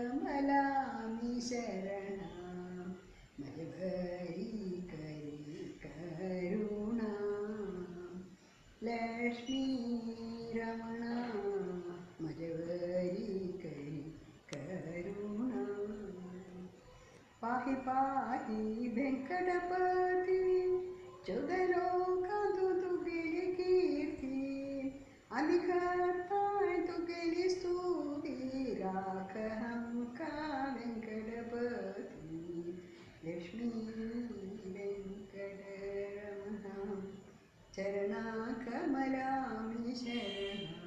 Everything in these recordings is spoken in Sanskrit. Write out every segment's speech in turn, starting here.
चरणाकमलामि शरणा मजभरी करी करुणा लक्ष्मी रमणा मजभरी करी करुणा पाहि पाहि वेंकटपति चौदलोकांतु तू गेली कीर्ती आम्ही करताय तू गेली स्तुती राख हमका वेंकटपती लक्ष्मी वेंकटरमणा चरणाकमलामि शरणा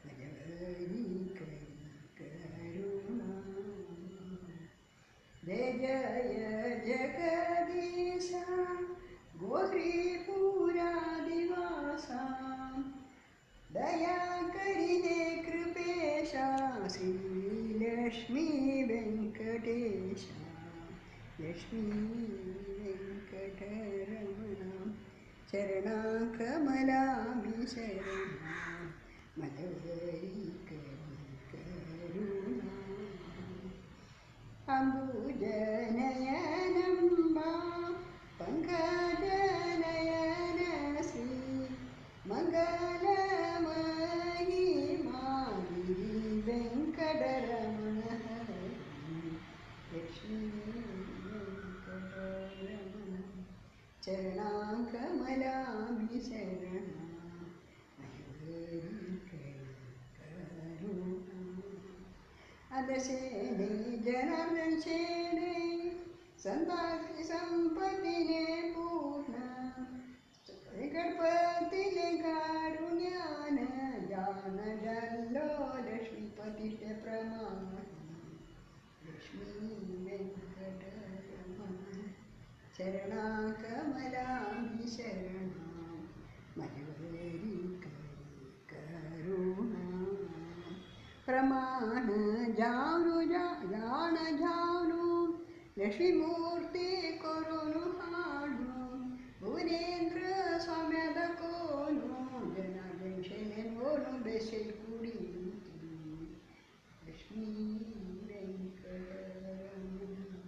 मजभरी करी करुणा जय जय जगदीशा गोश्रीपुरादिवासा दया करिदे कृपेशा श्रीलक्ष्मी वेंकटेशा लक्ष्मी वेंकटरमणा चरणाकमलामि शरणा मजभरी करी करुणा अम्बुजनयनम्बा पङ्कजनयन श्री मङ्गलमयी मागिरि वेङ्कटरमण लक्ष्मी वेङ्कटरमण चरणाकमलामि शरणा मजभरी करुणा अदशेने जनार्दन शेने संताति संपत्तीने पूर्ण गणपतीने कारुण्यान ज्ञान जल्लो लक्ष्मीपतीचे प्रमाण लक्ष्मी वेंकटरमण चरणाकमलामि शरणा मजभरी करी करुणा प्रमाण जानु जान जानु लक्ष्मी मूर्ति करुणु हाडु भुवनेन्द्र